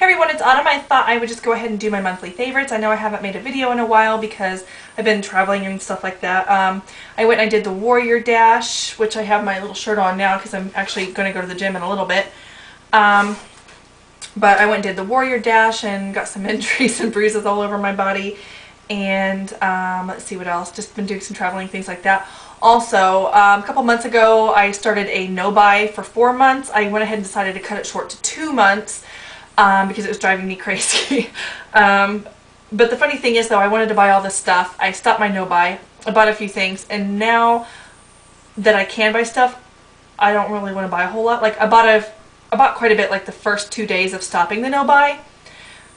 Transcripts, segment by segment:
Hey everyone, it's Autumn. I thought I would just go ahead and do my monthly favorites. I know I haven't made a video in a while because I've been traveling and stuff like that. I went and I did the Warrior Dash, which I have my little shirt on now because I'm actually going to go to the gym in a little bit. But I went and did the Warrior Dash and got some injuries and bruises all over my body. And let's see what else. Just been doing some traveling, things like that. Also, a couple months ago, I started a no-buy for 4 months. I went ahead and decided to cut it short to 2 months. Because it was driving me crazy. But the funny thing is though, I wanted to buy all this stuff. I stopped my no-buy. I bought a few things, and now that I can buy stuff, I don't really want to buy a whole lot. Like I bought quite a bit like the first 2 days of stopping the no-buy,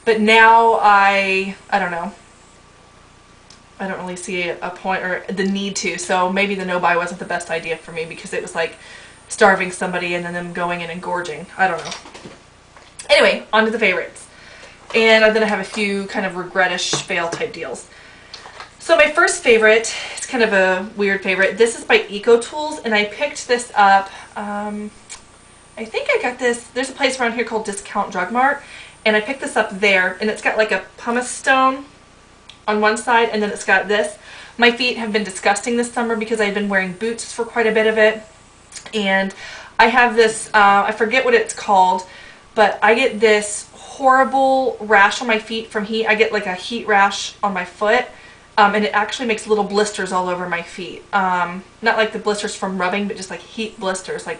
but now I don't know. I don't really see a point or the need to, so maybe the no-buy wasn't the best idea for me because it was like starving somebody and then them going in and gorging. I don't know. Anyway, on to the favorites. And then I have a few kind of regret-ish fail type deals. So my first favorite, it's kind of a weird favorite. This is by Eco Tools, and I picked this up, I think I got this, there's a place around here called Discount Drug Mart, and I picked this up there, and it's got like a pumice stone on one side, and then it's got this. My feet have been disgusting this summer because I've been wearing boots for quite a bit of it, and I have this, I forget what it's called, but I get this horrible rash on my feet from heat. I get like a heat rash on my foot, and it actually makes little blisters all over my feet. Not like the blisters from rubbing, but just like heat blisters, like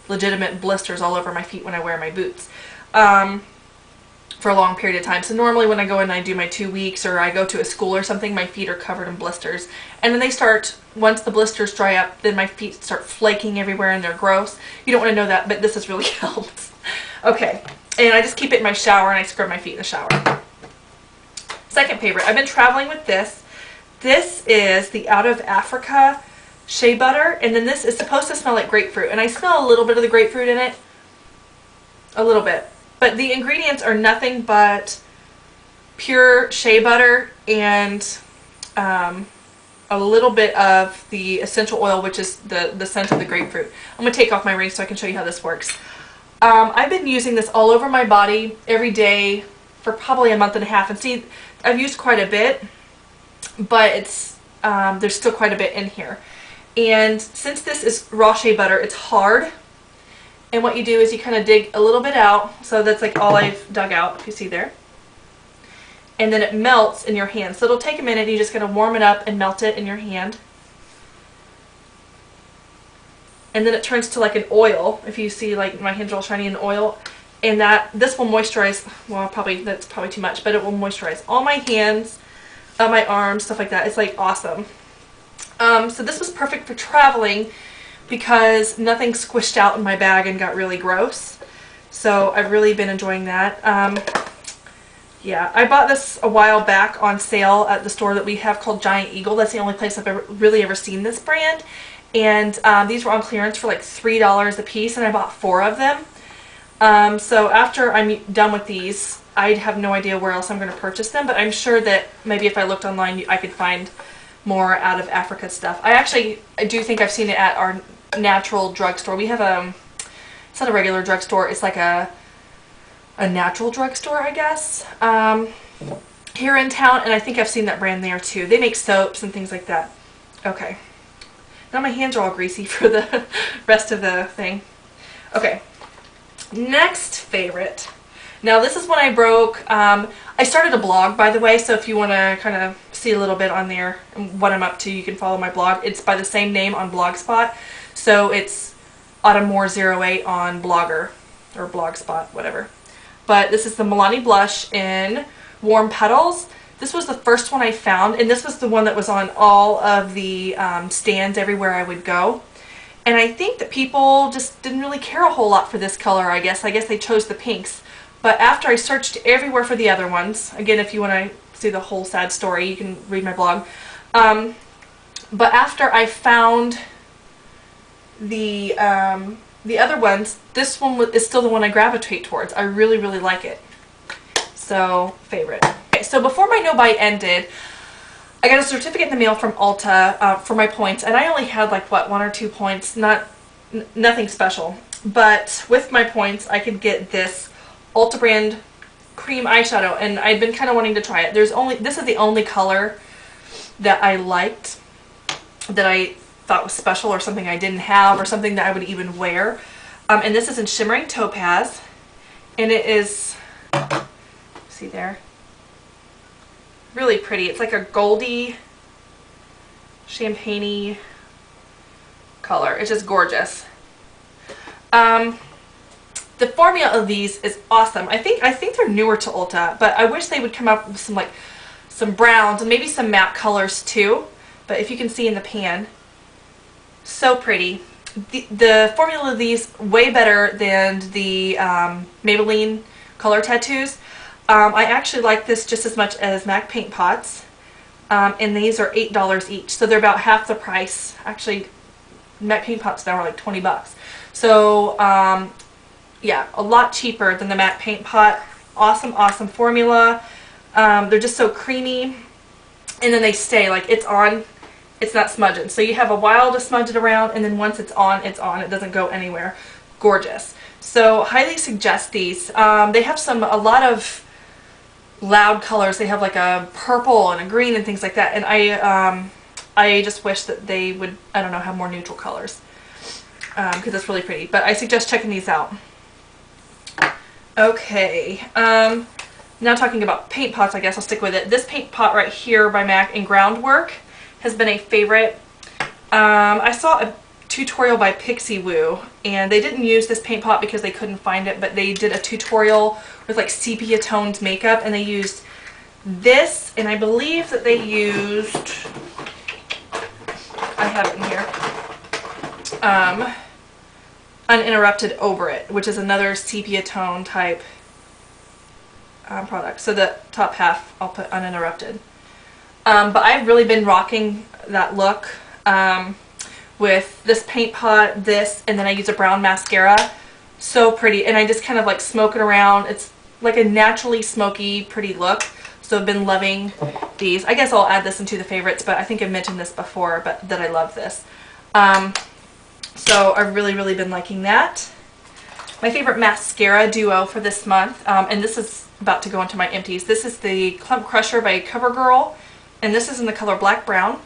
legitimate blisters all over my feet when I wear my boots for a long period of time. So normally when I go in and I do my 2 weeks or I go to a school or something, my feet are covered in blisters. And then they start, once the blisters dry up, then my feet start flaking everywhere and they're gross. You don't want to know that, but this has really helped. Okay, and I just keep it in my shower and I scrub my feet in the shower. Second favorite, I've been traveling with this. This is the Out of Africa shea butter, and then this is supposed to smell like grapefruit, and I smell a little bit of the grapefruit in it. A little bit. But the ingredients are nothing but pure shea butter and a little bit of the essential oil, which is the scent of the grapefruit. I'm going to take off my ring so I can show you how this works. I've been using this all over my body every day for probably a month and a half, and see, I've used quite a bit, but it's there's still quite a bit in here. And since this is raw shea butter, it's hard, and what you do is you kind of dig a little bit out, so that's like all I've dug out, if you see there, and then it melts in your hand. So it'll take a minute, you're just going to warm it up and melt it in your hand. And then it turns to like an oil, if you see like my hands are all shiny in oil, and this will moisturize, well that's probably too much, but it will moisturize all my hands, my arms, stuff like that. It's like awesome. So this was perfect for traveling because nothing squished out in my bag and got really gross. So I've really been enjoying that. Yeah, I bought this a while back on sale at the store that we have called Giant Eagle. That's the only place I've really ever seen this brand. And these were on clearance for like $3 a piece, and I bought 4 of them. So after I'm done with these, I have no idea where else I'm going to purchase them, but I'm sure that maybe if I looked online, I could find more Out of Africa stuff. I do think I've seen it at our natural drugstore. We have it's not a regular drugstore, it's like a natural drugstore, I guess, here in town, and I think I've seen that brand there too. They make soaps and things like that. Okay. Now my hands are all greasy for the rest of the thing. Okay, next favorite. Now this is one I broke. I started a blog, by the way, so if you want to kind of see a little bit on there and what I'm up to, you can follow my blog. It's by the same name on Blogspot, so it's AutumnMoore08 on Blogger or Blogspot, whatever. But this is the Milani blush in Warm Petals. This was the first one I found, and this was the one that was on all of the stands everywhere I would go. And I think that people just didn't really care a whole lot for this color, I guess. I guess they chose the pinks. But after I searched everywhere for the other ones, again, if you want to see the whole sad story, you can read my blog. But after I found the other ones, this one is still the one I gravitate towards. I really, really like it. So, favorite. Okay, so before my no-buy ended, I got a certificate in the mail from Ulta for my points, and I only had like, what, 1 or 2 points, nothing special. But with my points, I could get this Ulta brand cream eyeshadow, and I've been kind of wanting to try it. This is the only color that I liked, that I thought was special, or something I didn't have, or something that I would even wear. And this is in Shimmering Topaz, and it is, see there, really pretty. It's like a goldy, champagne-y color. It's just gorgeous. The formula of these is awesome. I think they're newer to Ulta, but I wish they would come up with some browns and maybe some matte colors too. But if you can see in the pan, so pretty. The formula of these way better than the Maybelline color tattoos. I actually like this just as much as MAC paint pots, and these are $8 each, so they're about half the price. Actually, MAC paint pots now are like 20 bucks. So yeah, a lot cheaper than the MAC paint pot. Awesome, awesome formula. They're just so creamy, and then they stay, like, it's on, it's not smudging. So you have a while to smudge it around, and then once it's on, it's on. It doesn't go anywhere. Gorgeous. So highly suggest these. They have a lot of loud colors. They have like a purple and a green and things like that, and I just wish that they would, I don't know, have more neutral colors, because it's really pretty. But I suggest checking these out. Okay, now talking about paint pots, I guess I'll stick with it. This paint pot right here by MAC in Groundwork has been a favorite. I saw a tutorial by Pixie Woo, and they didn't use this paint pot because they couldn't find it, but they did a tutorial with like sepia toned makeup, and they used this, and I believe that they used, I have it in here, Uninterrupted over it, which is another sepia tone type product. So the top half I'll put Uninterrupted. But I've really been rocking that look with this paint pot, this, and then I use a brown mascara. So pretty, and I just kind of like smoke it around. It's like a naturally smoky, pretty look. So I've been loving these. I guess I'll add this into the favorites, but I think I've mentioned this before, but that I love this. So I've really, really been liking that. My favorite mascara duo for this month, and this is about to go into my empties. This is the Clump Crusher by Covergirl, and this is in the color Black Brown.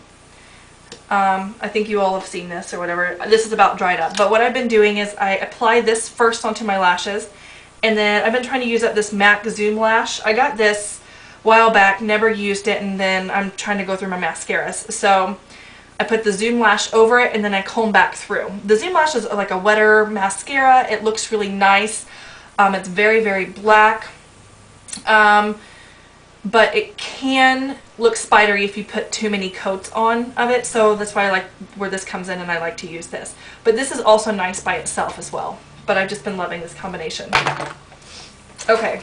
I think you all have seen this or whatever. This is about dried up. But what I've been doing is I apply this first onto my lashes, and then I've been trying to use up this MAC Zoom Lash. I got this a while back, never used it, and then I'm trying to go through my mascaras. So I put the Zoom Lash over it, and then I comb back through. The Zoom Lash is like a wetter mascara. It looks really nice. It's very, very black. But it can look spidery if you put too many coats on of it, so that's why I like where this comes in, and I like to use this. But this is also nice by itself as well. But I've just been loving this combination. Okay.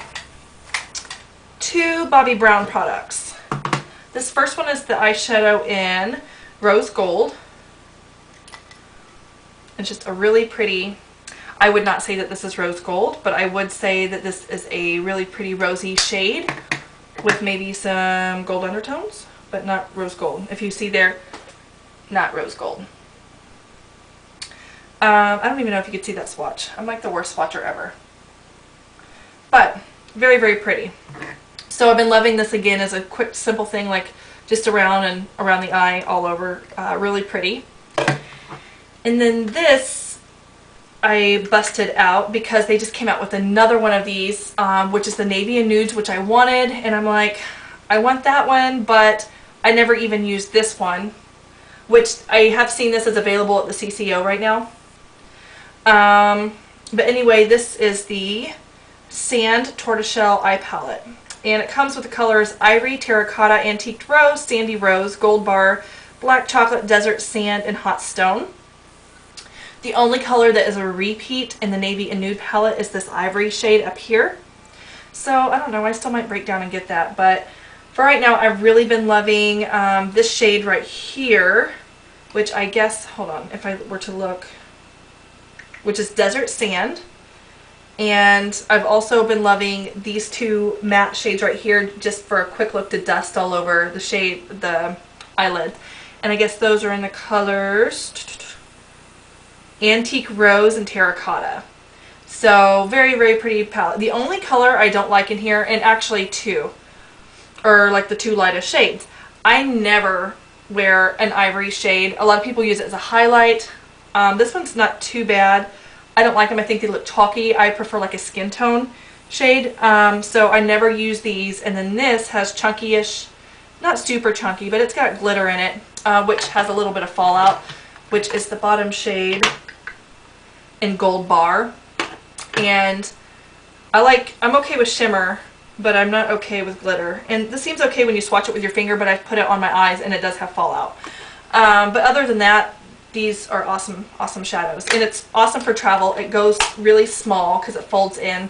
2 Bobbi Brown products. This first one is the eyeshadow in Rose Gold. It's just a really pretty, I would not say that this is rose gold, but I would say that this is a really pretty rosy shade with maybe some gold undertones, but not rose gold. If you see there, not rose gold. I don't even know if you could see that swatch. I'm like the worst swatcher ever. But very, very pretty. So I've been loving this again as a quick, simple thing, like just around and around the eye, all over. Really pretty. And then this I busted out because they just came out with another one of these, which is the Navy and Nudes, which I wanted, and I'm like, I want that one, but I never even used this one, which I have seen this is available at the CCO right now. But anyway, this is the Sand Tortoiseshell Eye Palette, and it comes with the colors Ivory, Terracotta, Antiqued Rose, Sandy Rose, Gold Bar, Black Chocolate, Desert Sand, and Hot Stone. The only color that is a repeat in the Navy and Nude palette is this Ivory shade up here. So, I don't know, I still might break down and get that, but for right now, I've really been loving this shade right here, which I guess, hold on, if I were to look, which is Desert Sand. And I've also been loving these 2 matte shades right here, just for a quick look to dust all over the shade, the eyelid. And I guess those are in the colors Antique Rose and Terracotta. So very, very pretty palette. The only color I don't like in here, and actually two, or like the two lightest shades, I never wear an ivory shade. A lot of people use it as a highlight. This one's not too bad. I don't like them. I think they look chalky. I prefer like a skin tone shade. So I never use these. And then this has chunky-ish, not super chunky, but it's got glitter in it, which has a little bit of fallout, which is the bottom shade in Gold Bar. And I'm okay with shimmer, but I'm not okay with glitter. And this seems okay when you swatch it with your finger, but I've put it on my eyes and it does have fallout. But other than that, these are awesome, awesome shadows. And it's awesome for travel. It goes really small because it folds in.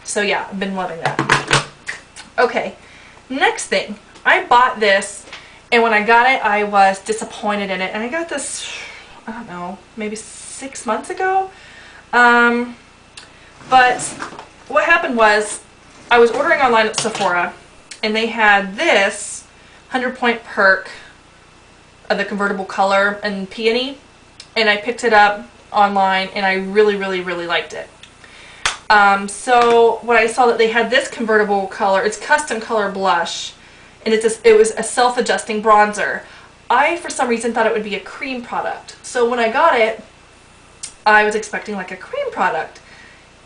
So yeah, I've been loving that. Okay, next thing. I bought this, and when I got it, I was disappointed in it. And I got this, I don't know, maybe 6 months ago. But what happened was, I was ordering online at Sephora, and they had this 100 Point Perk of the convertible color and peony, and I picked it up online, and I really, really, really liked it. So when I saw that they had this convertible color, it's custom color blush, and it was a self-adjusting bronzer. I, for some reason, thought it would be a cream product. So when I got it, I was expecting like a cream product.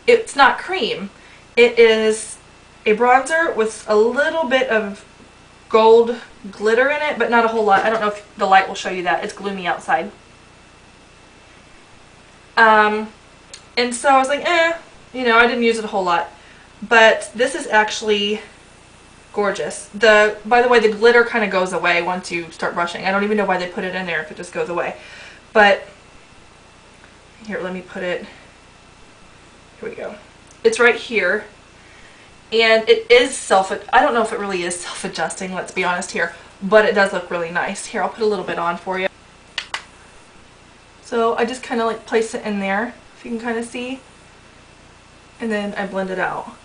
It's not cream. It is a bronzer with a little bit of gold glitter in it, but not a whole lot. I don't know if the light will show you that. It's gloomy outside. And so I was like, you know, I didn't use it a whole lot. But this is actually gorgeous. By the way, the glitter kind of goes away once you start brushing. I don't even know why they put it in there if it just goes away. But here, let me put it. Here we go. It's right here. And it is I don't know if it really is self-adjusting, let's be honest here, but it does look really nice. Here, I'll put a little bit on for you. So I just kind of like place it in there, if you can kind of see, and then I blend it out.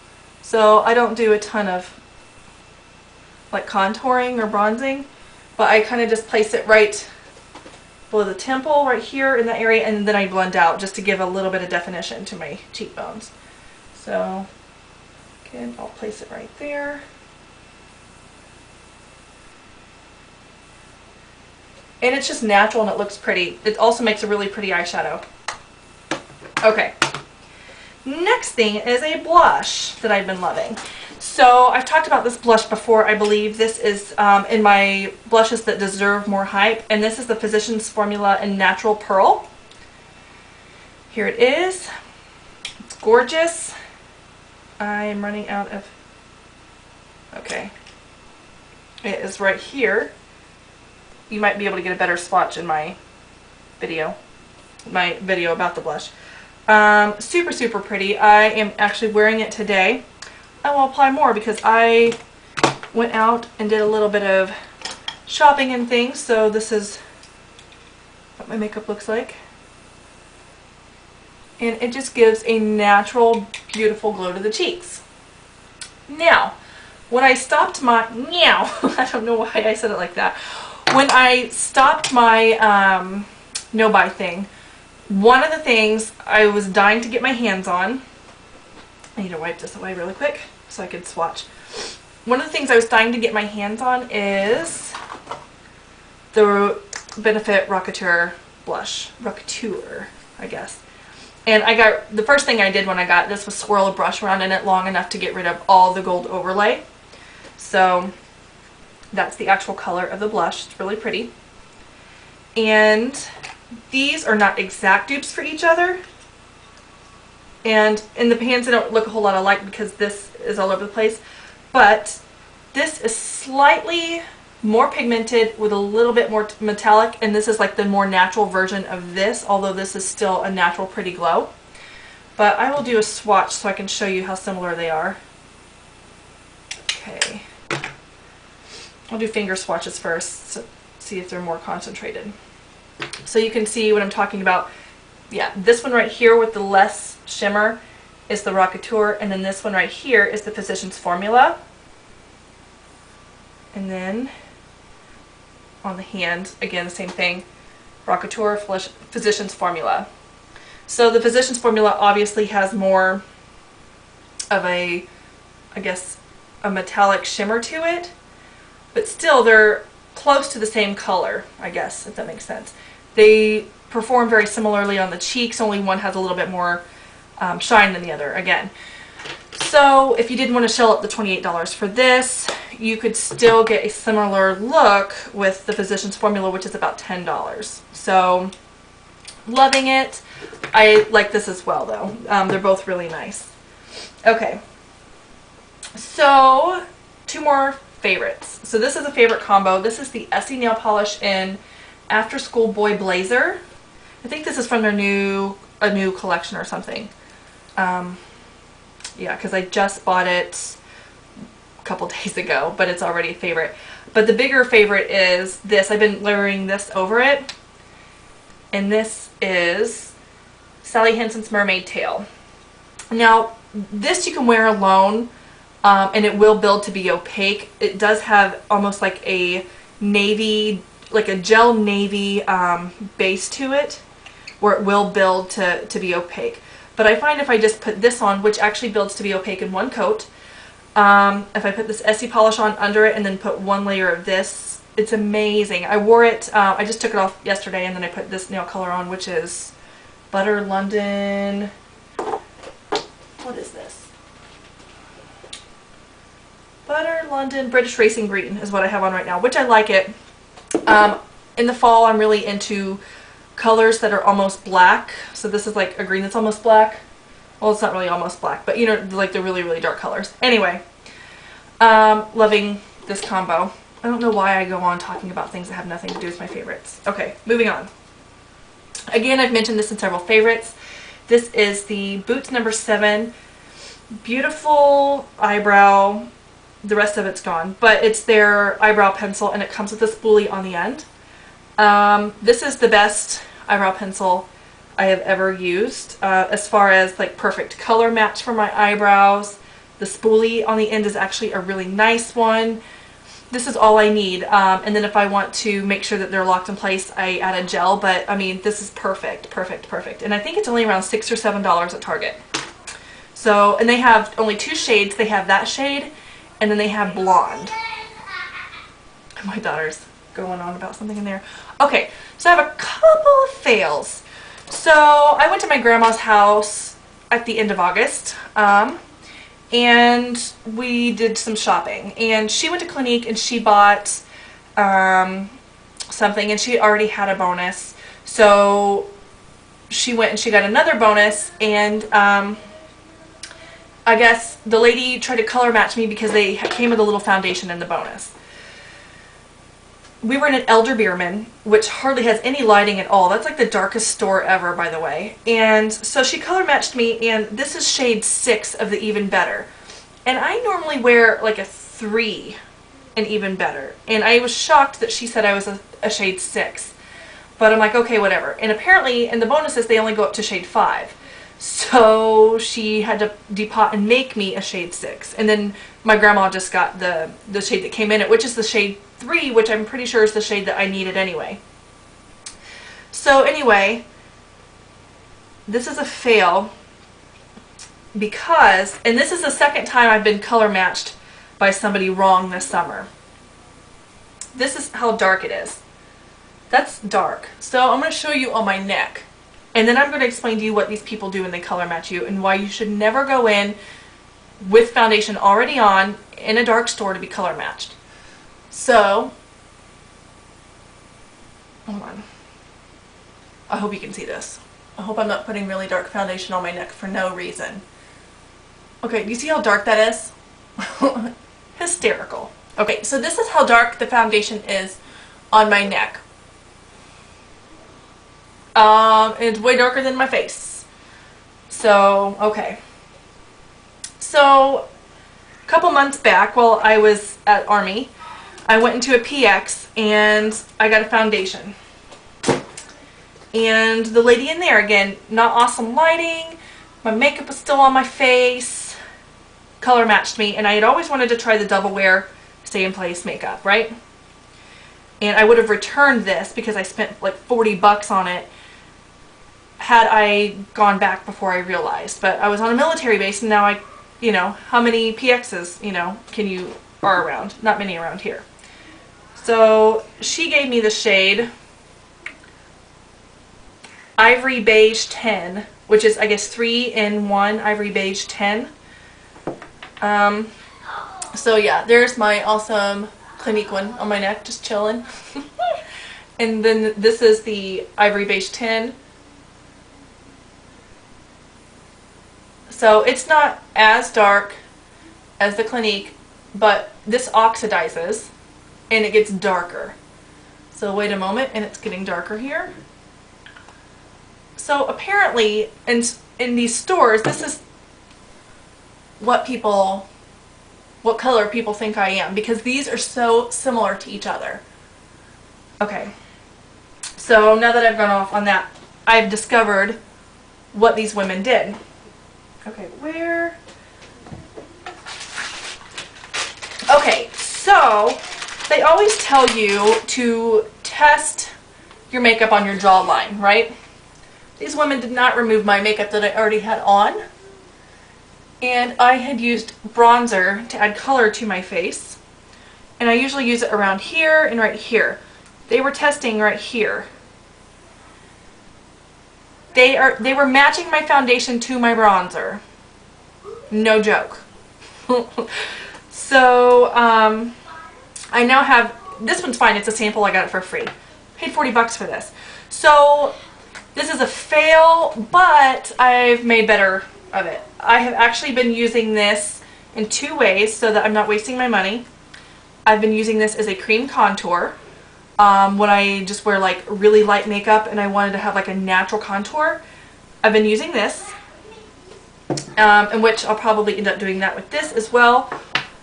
So I don't do a ton of like contouring or bronzing, but I kind of just place it right below the temple, right here in that area, and then I blend out just to give a little bit of definition to my cheekbones. So again, I'll place it right there. And it's just natural and it looks pretty. It also makes a really pretty eyeshadow. Okay. Next thing is a blush that I've been loving. So I've talked about this blush before, I believe. This is in my blushes that deserve more hype. And this is the Physicians Formula in Natural Pearl. Here it is. It's gorgeous. I am running out of, okay, it is right here. You might be able to get a better swatch in my video about the blush. Super, super pretty. I am actually wearing it today. I will apply more because I went out and did a little bit of shopping and things, so this is what my makeup looks like. And it just gives a natural, beautiful glow to the cheeks. Now, when I stopped my, I don't know why I said it like that. When I stopped my no-buy thing, one of the things I was dying to get my hands on, I need to wipe this away really quick so I can swatch. One of the things I was dying to get my hands on is the Benefit Rocketeer blush. Rocketeer, I guess. And the first thing I did when I got this was swirl a brush around in it long enough to get rid of all the gold overlay. So that's the actual color of the blush. It's really pretty. And these are not exact dupes for each other. And in the pans they don't look a whole lot alike because this is all over the place. But this is slightly more pigmented with a little bit more metallic, and this is like the more natural version of this, although this is still a natural pretty glow. But I will do a swatch so I can show you how similar they are. Okay. I'll do finger swatches first, so see if they're more concentrated. So you can see what I'm talking about. Yeah, this one right here with the less shimmer is the Rocketeer, and then this one right here is the Physicians Formula. And then on the hand, again, the same thing, Rocketeer, Physicians Formula. So the Physicians Formula obviously has more of a, I guess, a metallic shimmer to it, but still they're close to the same color, I guess, if that makes sense. They perform very similarly on the cheeks, only one has a little bit more shine than the other, again. So if you did want to shell up the $28 for this, you could still get a similar look with the Physicians Formula, which is about $10. So loving it. I like this as well, though. They're both really nice. Okay, so 2 more favorites. So this is a favorite combo. This is the Essie nail polish in After School Boy Blazer. I think this is from their a new collection or something. Yeah, because I just bought it a couple days ago, but it's already a favorite. But the bigger favorite is this. I've been layering this over it, and this is Sally Hansen's Mermaid Tail. Now, this you can wear alone, and it will build to be opaque. It does have almost like a navy, like a gel navy base to it, where it will build to be opaque. But I find if I just put this on, which actually builds to be opaque in one coat, if I put this Essie polish on under it and then put 1 layer of this, it's amazing. I wore it, I just took it off yesterday, and then I put this nail color on, which is Butter London. What is this? Butter London British Racing Green is what I have on right now, which I like it. In the fall, I'm really into colors that are almost black. So this is like a green that's almost black. Well, it's not really almost black, but you know, like the really, really dark colors. Anyway, loving this combo. I don't know why I go on talking about things that have nothing to do with my favorites. Okay, moving on. Again, I've mentioned this in several favorites. This is the Boots number 7. Beautiful eyebrow. The rest of it's gone, but it's their eyebrow pencil, and it comes with a spoolie on the end. This is the best eyebrow pencil I have ever used, as far as like perfect color match for my eyebrows. The spoolie on the end is actually a really nice one. This is all I need, and then if I want to make sure that they're locked in place, I add a gel, but I mean, this is perfect, perfect, perfect. And I think it's only around $6 or $7 at Target. So, and they have only 2 shades. They have that shade, and then they have blonde. My daughter's going on about something in there. Okay, so I have a couple of fails. So I went to my grandma's house at the end of August, and we did some shopping. And she went to Clinique and she bought something, and she already had a bonus. So she went and she got another bonus, and I guess the lady tried to color match me because they came with a little foundation in the bonus. We were in an Elder Beerman, which hardly has any lighting at all. That's like the darkest store ever, by the way. And so she color matched me, and this is shade 6 of the Even Better. And I normally wear like a 3 in Even Better. And I was shocked that she said I was a shade 6. But I'm like, okay, whatever. And apparently in the bonuses, they only go up to shade 5. So she had to depot and make me a shade 6. And then my grandma just got the shade that came in it, which is the shade 3, which I'm pretty sure is the shade that I needed anyway. So anyway, this is a fail because, and this is the second time I've been color matched by somebody wrong this summer. This is how dark it is. That's dark. So I'm going to show you on my neck. And then I'm going to explain to you what these people do when they color match you, and why you should never go in with foundation already on in a dark store to be color matched. So, hold on. I hope you can see this. I hope I'm not putting really dark foundation on my neck for no reason. Okay, do you see how dark that is? Hysterical. Okay, so this is how dark the foundation is on my neck. It's way darker than my face. So, okay. So, a couple months back while I was at Army, I went into a PX and I got a foundation. And the lady in there, again, not awesome lighting, my makeup was still on my face, color matched me, and I had always wanted to try the Double Wear Stay in Place makeup, right? And I would have returned this because I spent like $40 on it had I gone back before I realized. But I was on a military base, and now you know, how many PXs, you know, are around? Not many around here. So she gave me the shade Ivory Beige 10, which is, I guess, 3-in-1 Ivory Beige 10. So yeah, there's my awesome Clinique one on my neck, just chilling. And then this is the Ivory Beige 10. So it's not as dark as the Clinique, but this oxidizes and it gets darker. So wait a moment, and it's getting darker here. So apparently in these stores, this is what color people think I am, because these are so similar to each other. Okay, so now that I've gone off on that, I've discovered what these women did. Okay, where? Okay, so they always tell you to test your makeup on your jawline, right? These women did not remove my makeup that I already had on. And I had used bronzer to add color to my face. And I usually use it around here and right here. They were testing right here. They were matching my foundation to my bronzer. No joke. So, I now have, this one's fine, it's a sample, I got it for free. Paid 40 bucks for this. So, this is a fail, but I've made better of it. I have actually been using this in 2 ways so that I'm not wasting my money. I've been using this as a cream contour when I just wear like really light makeup and I wanted to have like a natural contour. I've been using this, in which I'll probably end up doing that with this as well.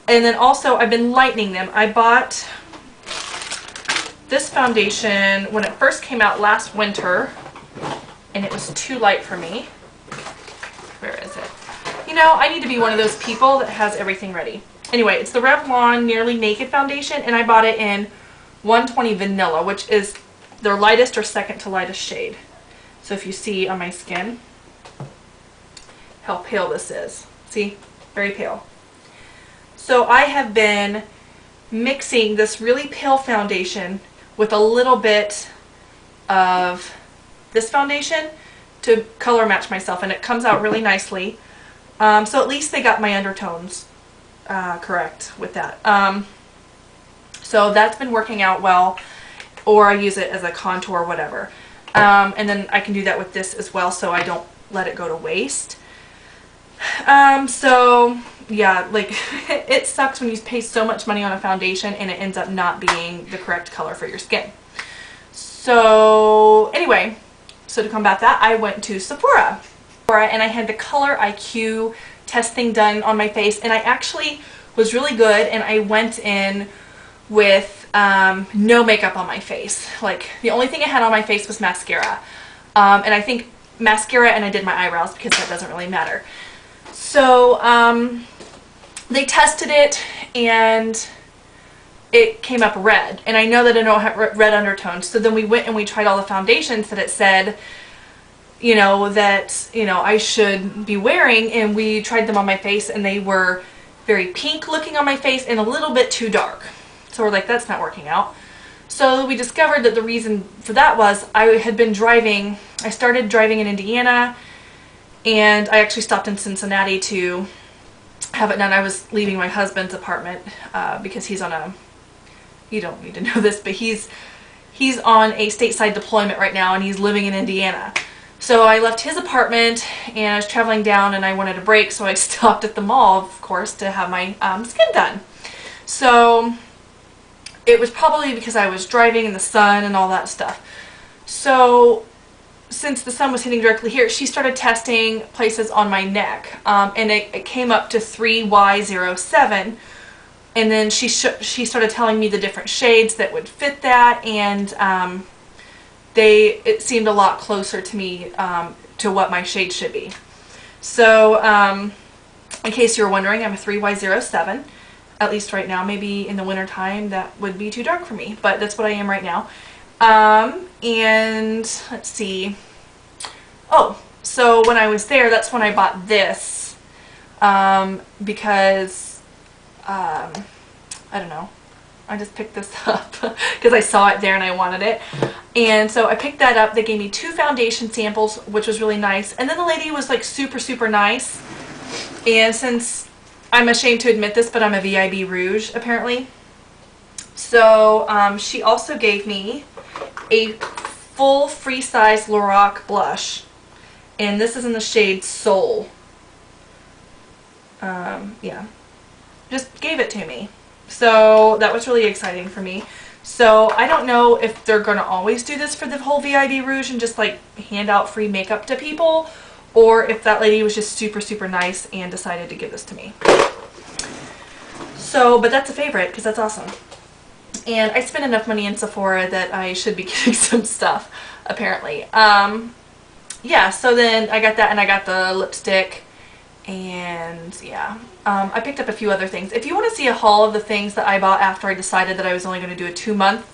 And then also I've been lightening them. I bought this foundation when it first came out last winter, and it was too light for me. Where is it? You know, I need to be one of those people that has everything ready. Anyway, it's the Revlon Nearly Naked foundation, and I bought it in 120 Vanilla, which is their lightest or second to lightest shade. So if you see on my skin how pale this is. See? Very pale. So I have been mixing this really pale foundation with a little bit of this foundation to color match myself, and it comes out really nicely. So at least they got my undertones correct with that. So that's been working out well, or I use it as a contour or whatever. And then I can do that with this as well, so I don't let it go to waste. So yeah, like it sucks when you pay so much money on a foundation and it ends up not being the correct color for your skin. So anyway, so to combat that, I went to Sephora and I had the Color IQ test thing done on my face, and I actually was really good, and I went in with no makeup on my face. Like the only thing I had on my face was mascara, and I think mascara, and I did my eyebrows because that doesn't really matter. So they tested it and it came up red, and I know that I don't have red undertones. So then we went and we tried all the foundations that it said, you know, that, you know, I should be wearing, and we tried them on my face, and they were very pink looking on my face and a little bit too dark. So we're like, that's not working out. So we discovered that the reason for that was I had been driving, I started driving in Indiana, and I actually stopped in Cincinnati to have it done. I was leaving my husband's apartment because he's on a, you don't need to know this, but he's on a stateside deployment right now, and he's living in Indiana. So I left his apartment and I was traveling down, and I wanted a break, so I stopped at the mall, of course, to have my skin done. So it was probably because I was driving in the sun and all that stuff. So since the sun was hitting directly here, she started testing places on my neck, and it came up to 3Y07, and then she started telling me the different shades that would fit that, and it seemed a lot closer to me to what my shade should be. So in case you were wondering, I'm a 3Y07, at least right now. Maybe in the winter time that would be too dark for me, but that's what I am right now. And let's see, Oh, so when I was there, that's when I bought this, because, I don't know, I just picked this up because I saw it there and I wanted it. And so I picked that up. They gave me 2 foundation samples, which was really nice. And then the lady was like super, super nice. And since I'm ashamed to admit this, but I'm a VIB Rouge apparently. So she also gave me a full free size Lorac blush. And this is in the shade Soul. Yeah. Just gave it to me. So that was really exciting for me. So I don't know if they're going to always do this for the whole VIB Rouge and just like hand out free makeup to people, or if that lady was just super, super nice and decided to give this to me. So, but that's a favorite because that's awesome. And I spent enough money in Sephora that I should be getting some stuff, apparently. Yeah, so then I got that, and I got the lipstick, and yeah. I picked up a few other things. If you want to see a haul of the things that I bought after I decided that I was only going to do a 2-month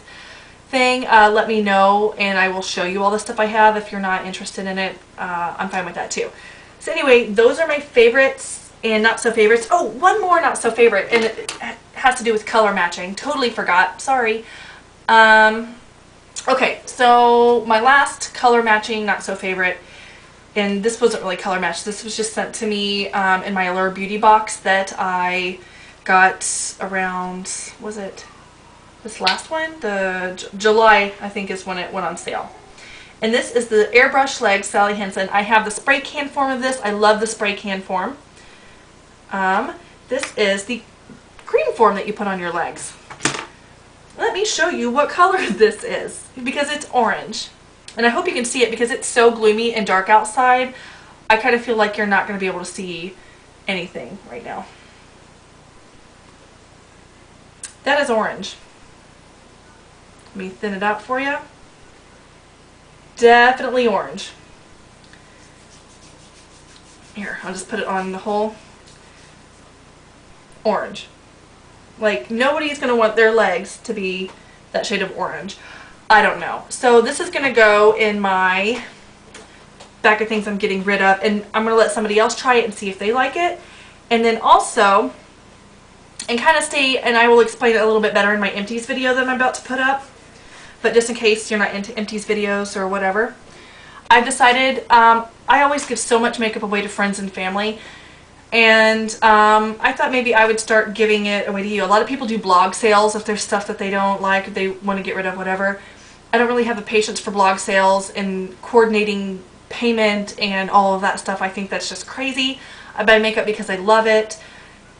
thing, let me know, and I will show you all the stuff I have. If you're not interested in it, I'm fine with that too. So anyway, those are my favorites and not so favorites. Oh, one more not so favorite, and it has to do with color matching. Totally forgot. Sorry. Okay, so my last color matching not so favorite, and this wasn't really color matched. This was just sent to me in my Allure Beauty box that I got around, was it this last one? The July, I think, is when it went on sale. And this is the Airbrush Legs Sally Hansen. I have the spray can form of this. I love the spray can form. This is the cream form that you put on your legs. Let me show you what color this is, because it's orange. And I hope you can see it because it's so gloomy and dark outside. I kind of feel like you're not going to be able to see anything right now. That is orange. Let me thin it out for you. Definitely orange. Here, I'll just put it on the whole. Orange. Like, nobody's going to want their legs to be that shade of orange. I don't know. So this is going to go in my bag of things I'm getting rid of, and I'm going to let somebody else try it and see if they like it. And then also, and kind of stay, and I will explain it a little bit better in my empties video that I'm about to put up. But just in case you're not into empties videos or whatever, I've decided, I always give so much makeup away to friends and family. And I thought maybe I would start giving it away to you. A lot of people do blog sales if there's stuff that they don't like, if they want to get rid of, whatever. I don't really have the patience for blog sales and coordinating payment and all of that stuff. I think that's just crazy. I buy makeup because I love it.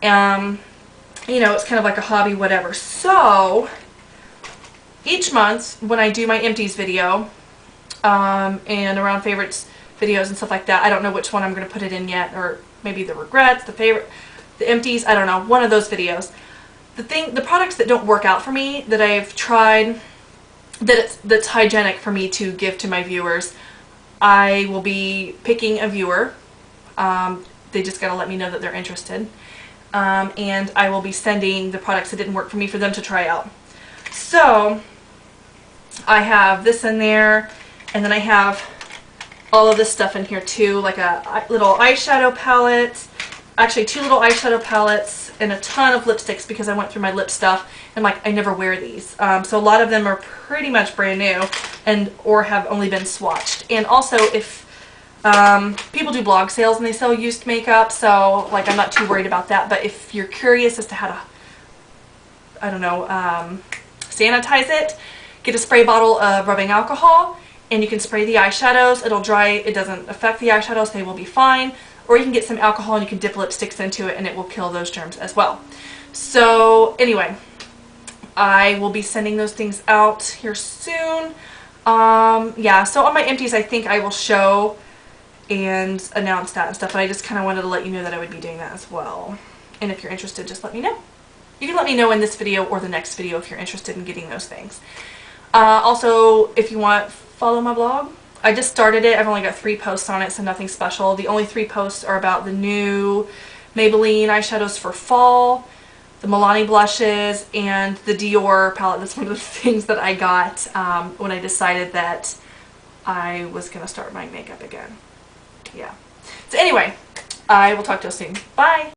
You know, it's kind of like a hobby, whatever. So each month when I do my empties video and around favorites videos and stuff like that, I don't know which one I'm going to put it in yet, or maybe the regrets, the favorite, the empties, I don't know, one of those videos. The products that don't work out for me, that I've tried, that's hygienic for me to give to my viewers, I will be picking a viewer. They just gotta let me know that they're interested. And I will be sending the products that didn't work for me for them to try out. So I have this in there, and then I have all of this stuff in here too, like a little eyeshadow palette, actually 2 little eyeshadow palettes, and a ton of lipsticks because I went through my lip stuff and like I never wear these. So a lot of them are pretty much brand new and or have only been swatched. And also if people do blog sales and they sell used makeup, so like I'm not too worried about that. But if you're curious as to how to, I don't know, sanitize it, get a spray bottle of rubbing alcohol, and you can spray the eyeshadows. It'll dry, it doesn't affect the eyeshadows, they will be fine. Or you can get some alcohol and you can dip lipsticks into it and it will kill those germs as well. So anyway, I will be sending those things out here soon. Yeah, so on my empties I think I will show and announce that and stuff, but I just kind of wanted to let you know that I would be doing that as well. And if you're interested, just let me know. You can let me know in this video or the next video if you're interested in getting those things. Also, if you want, follow my blog. I just started it. I've only got 3 posts on it, so nothing special. The only 3 posts are about the new Maybelline eyeshadows for fall, the Milani blushes, and the Dior palette. That's one of the things that I got when I decided that I was going to start buying makeup again. yeah. So anyway, I will talk to you soon. Bye!